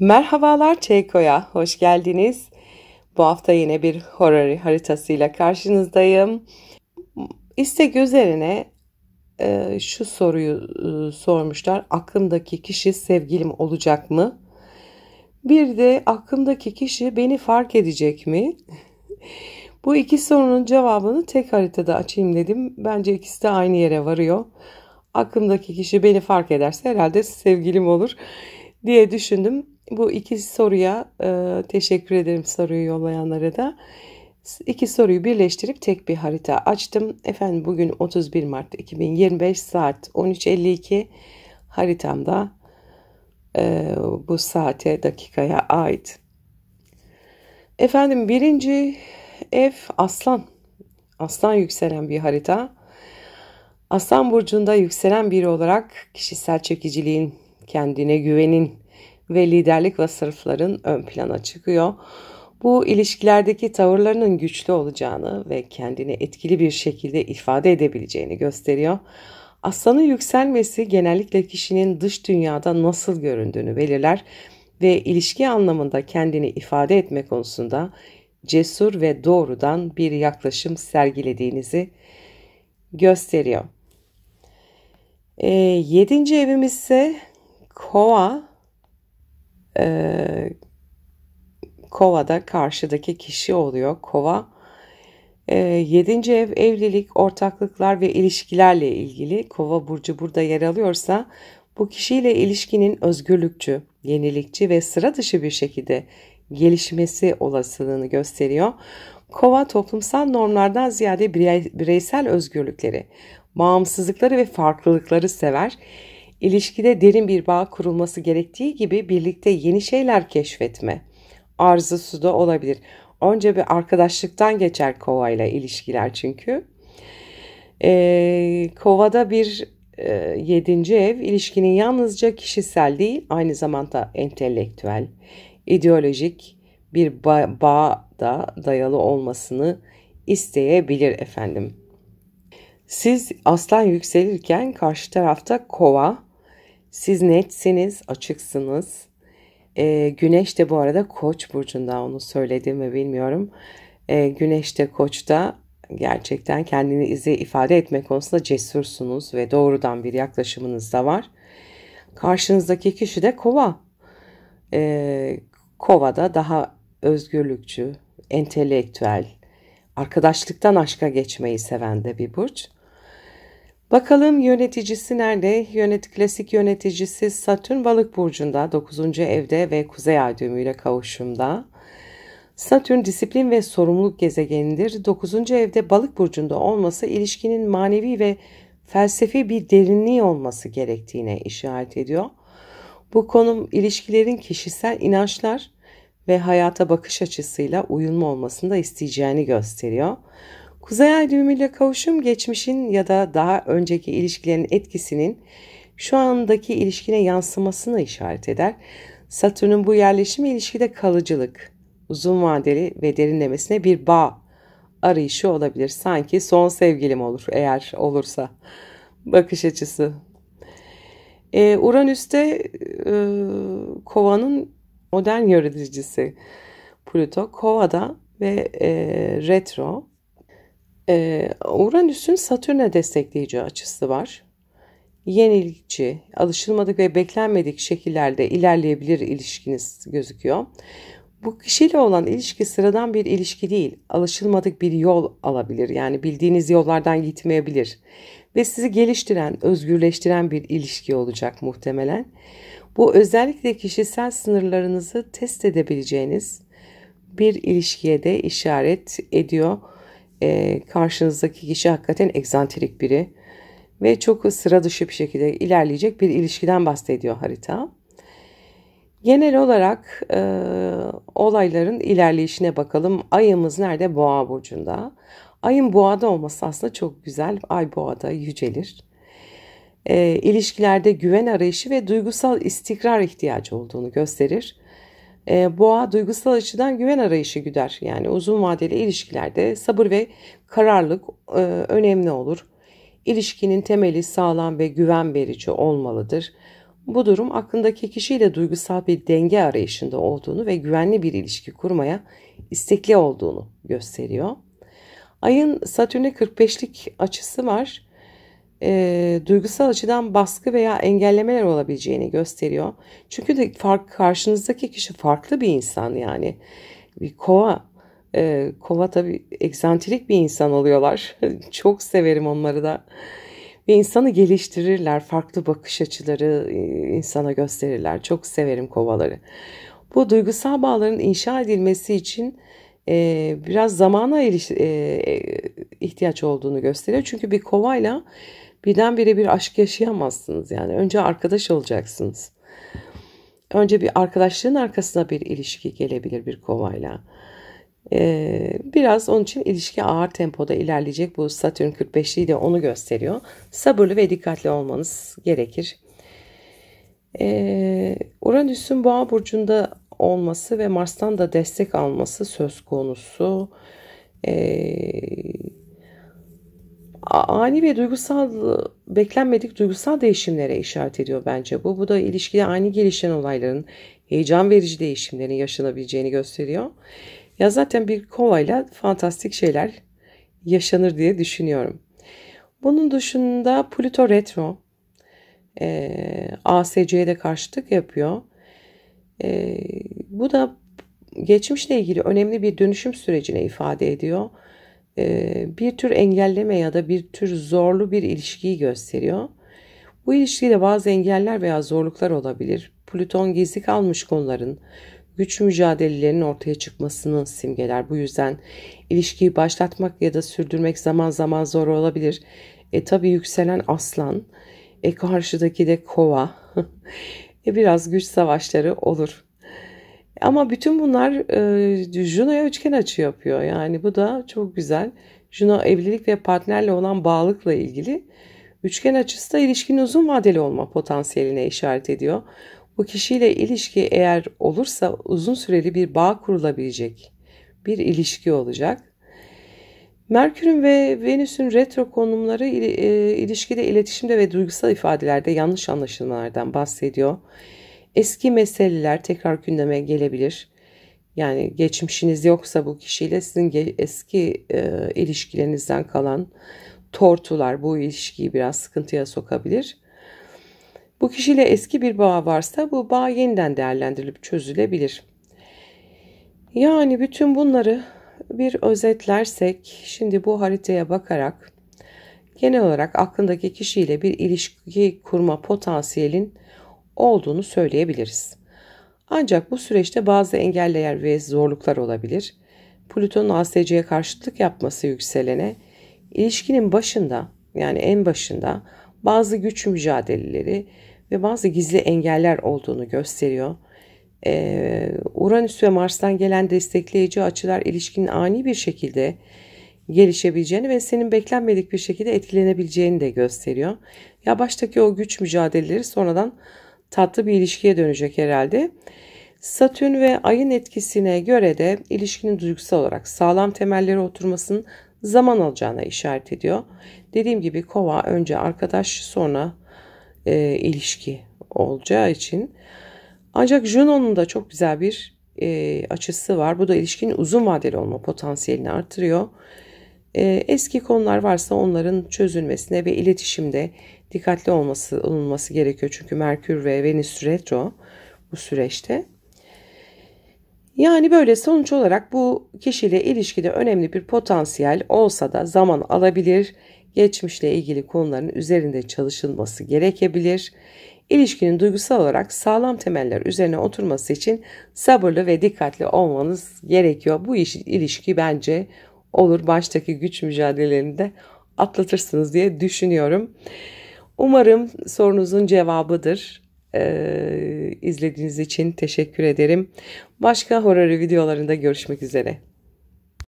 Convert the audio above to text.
Merhabalar Çeyko'ya, hoş geldiniz. Bu hafta yine bir horary haritasıyla karşınızdayım. İstek üzerine şu soruyu sormuşlar. Aklımdaki kişi sevgilim olacak mı? Bir de aklımdaki kişi beni fark edecek mi? Bu iki sorunun cevabını tek haritada açayım dedim. Bence ikisi de aynı yere varıyor. Aklımdaki kişi beni fark ederse herhalde sevgilim olur diye düşündüm. Bu iki soruya teşekkür ederim, soruyu yollayanlara da. İki soruyu birleştirip tek bir harita açtım. Efendim bugün 31 Mart 2025 saat 13.52 haritamda bu saate, dakikaya ait. Efendim birinci ev Aslan. Aslan yükselen bir harita. Aslan burcunda yükselen biri olarak kişisel çekiciliğin, kendine güvenin ve liderlik vasıfların ön plana çıkıyor. Bu ilişkilerdeki tavırlarının güçlü olacağını ve kendini etkili bir şekilde ifade edebileceğini gösteriyor. Aslanın yükselmesi genellikle kişinin dış dünyada nasıl göründüğünü belirler ve ilişki anlamında kendini ifade etme konusunda cesur ve doğrudan bir yaklaşım sergilediğinizi gösteriyor. 7. evimiz ise Kova. Kova'da karşıdaki kişi oluyor. Kova. 7. ev evlilik, ortaklıklar ve ilişkilerle ilgili. Kova burcu burada yer alıyorsa bu kişiyle ilişkinin özgürlükçü, yenilikçi ve sıra dışı bir şekilde gelişmesi olasılığını gösteriyor. Kova toplumsal normlardan ziyade bireysel özgürlükleri, bağımsızlıkları ve farklılıkları sever. İlişkide derin bir bağ kurulması gerektiği gibi birlikte yeni şeyler keşfetme arzusu da olabilir. Önce bir arkadaşlıktan geçer Kova ile ilişkiler çünkü. Kova'da bir 7. ev ilişkinin yalnızca kişisel değil, aynı zamanda entelektüel, ideolojik bir bağda dayalı olmasını isteyebilir efendim. Siz Aslan yükselirken karşı tarafta Kova. Siz netsiniz, açıksınız. Güneş de bu arada Koç burcunda, onu söyledim mi bilmiyorum. Güneş de Koç'ta gerçekten kendinizi ifade etme konusunda cesursunuz ve doğrudan bir yaklaşımınız da var. Karşınızdaki kişi de Kova. Kova'da daha özgürlükçü, entelektüel, arkadaşlıktan aşka geçmeyi seven de bir burç. Bakalım yöneticisi nerede? Klasik yöneticisi Satürn Balık burcunda 9. evde ve Kuzey Ay düğümüyle kavuşumda. Satürn disiplin ve sorumluluk gezegenidir. 9. evde Balık burcunda olması ilişkinin manevi ve felsefi bir derinliği olması gerektiğine işaret ediyor. Bu konum ilişkilerin kişisel inançlar ve hayata bakış açısıyla uyumlu olmasını da isteyeceğini gösteriyor. Kuzey Ay düğümüyle kavuşum geçmişin ya da daha önceki ilişkilerin etkisinin şu andaki ilişkine yansımasını işaret eder. Satürn'ün bu yerleşimi ilişkide kalıcılık, uzun vadeli ve derinlemesine bir bağ arayışı olabilir. Sanki son sevgilim olur eğer olursa bakış açısı. Uranüs'te Kova'nın modern yöneticisi Plüto Kova'da ve retro. Uranüs'ün Satürn'e destekleyici açısı var. Yenilikçi, alışılmadık ve beklenmedik şekillerde ilerleyebilir ilişkiniz gözüküyor. Bu kişiyle olan ilişki sıradan bir ilişki değil, alışılmadık bir yol alabilir. Yani bildiğiniz yollardan gitmeyebilir. Ve sizi geliştiren, özgürleştiren bir ilişki olacak muhtemelen. Bu özellikle kişisel sınırlarınızı test edebileceğiniz bir ilişkiye de işaret ediyor. Karşınızdaki kişi hakikaten egzantrik biri ve çok sıra dışı bir şekilde ilerleyecek bir ilişkiden bahsediyor harita. Genel olarak olayların ilerleyişine bakalım. Ayımız nerede? Boğa burcunda. Ayın boğada olması aslında çok güzel. Ay boğada yücelir. İlişkilerde güven arayışı ve duygusal istikrar ihtiyacı olduğunu gösterir. Boğa duygusal açıdan güven arayışı güder. Yani uzun vadeli ilişkilerde sabır ve kararlılık önemli olur. İlişkinin temeli sağlam ve güven verici olmalıdır. Bu durum aklındaki kişiyle duygusal bir denge arayışında olduğunu ve güvenli bir ilişki kurmaya istekli olduğunu gösteriyor. Ayın Satürn'e 45'lik açısı var. Duygusal açıdan baskı veya engellemeler olabileceğini gösteriyor. Çünkü de karşınızdaki kişi farklı bir insan yani. Bir kova. Kova tabii egzantrik bir insan oluyorlar. Çok severim onları da. Ve insanı geliştirirler. Farklı bakış açıları insana gösterirler. Çok severim kovaları. Bu duygusal bağların inşa edilmesi için biraz zamana ihtiyaç olduğunu gösteriyor. Çünkü bir kovayla birdenbire bir aşk yaşayamazsınız. Yani önce arkadaş olacaksınız. Önce bir arkadaşlığın arkasına bir ilişki gelebilir bir kovayla. Biraz onun için ilişki ağır tempoda ilerleyecek. Bu Satürn 45'liği de onu gösteriyor. Sabırlı ve dikkatli olmanız gerekir. Uranüs'ün Boğa burcunda olması ve Mars'tan da destek alması söz konusu. Ani ve beklenmedik duygusal değişimlere işaret ediyor bence bu. Bu da ilişkide ani gelişen olayların, heyecan verici değişimlerin yaşanabileceğini gösteriyor. Ya zaten bir kovayla fantastik şeyler yaşanır diye düşünüyorum. Bunun dışında Plüto retro ASC'ye de karşıtlık yapıyor. Bu da geçmişle ilgili önemli bir dönüşüm sürecine ifade ediyor. Bir tür engelleme ya da bir tür zorlu bir ilişkiyi gösteriyor. Bu ilişkide bazı engeller veya zorluklar olabilir. Plüton gizli kalmış konuların, güç mücadelelerinin ortaya çıkmasını simgeler. Bu yüzden ilişkiyi başlatmak ya da sürdürmek zaman zaman zor olabilir. Tabii yükselen Aslan, karşıdaki de Kova. Biraz güç savaşları olur. Ama bütün bunlar Juno'ya üçgen açı yapıyor. Yani bu da çok güzel. Juno evlilik ve partnerle olan bağlılıkla ilgili. Üçgen açısı da ilişkinin uzun vadeli olma potansiyeline işaret ediyor. Bu kişiyle ilişki eğer olursa uzun süreli bir bağ kurulabilecek bir ilişki olacak. Merkür'ün ve Venüs'ün retro konumları ilişkide, iletişimde ve duygusal ifadelerde yanlış anlaşılmalardan bahsediyor. Eski meseleler tekrar gündeme gelebilir. Yani geçmişiniz yoksa bu kişiyle sizin eski ilişkilerinizden kalan tortular bu ilişkiyi biraz sıkıntıya sokabilir. Bu kişiyle eski bir bağ varsa bu bağ yeniden değerlendirilip çözülebilir. Yani bütün bunları bir özetlersek şimdi bu haritaya bakarak genel olarak aklındaki kişiyle bir ilişki kurma potansiyelin olduğunu söyleyebiliriz. Ancak bu süreçte bazı engeller ve zorluklar olabilir. Plüton'un ASC'ye karşıtlık yapması yükselene ilişkinin başında yani en başında bazı güç mücadeleleri ve bazı gizli engeller olduğunu gösteriyor. Uranüs ve Mars'tan gelen destekleyici açılar ilişkinin ani bir şekilde gelişebileceğini ve senin beklenmedik bir şekilde etkilenebileceğini de gösteriyor. Ya baştaki o güç mücadeleleri sonradan tatlı bir ilişkiye dönecek herhalde. Satürn ve Ay'ın etkisine göre de ilişkinin duygusal olarak sağlam temelleri oturmasının zaman alacağına işaret ediyor. Dediğim gibi Kova önce arkadaş sonra ilişki olacağı için. Ancak Juno'nun da çok güzel bir açısı var. Bu da ilişkinin uzun vadeli olma potansiyelini artırıyor. Eski konular varsa onların çözülmesine ve iletişimde dikkatli olunması gerekiyor. Çünkü Merkür ve Venüs retro bu süreçte. Yani böyle sonuç olarak bu kişiyle ilişkide önemli bir potansiyel olsa da zaman alabilir. Geçmişle ilgili konuların üzerinde çalışılması gerekebilir. İlişkinin duygusal olarak sağlam temeller üzerine oturması için sabırlı ve dikkatli olmanız gerekiyor. Bu ilişki bence olur. Baştaki güç mücadelelerini de atlatırsınız diye düşünüyorum. Umarım sorunuzun cevabıdır. İzlediğiniz için teşekkür ederim. Başka horror videolarında görüşmek üzere.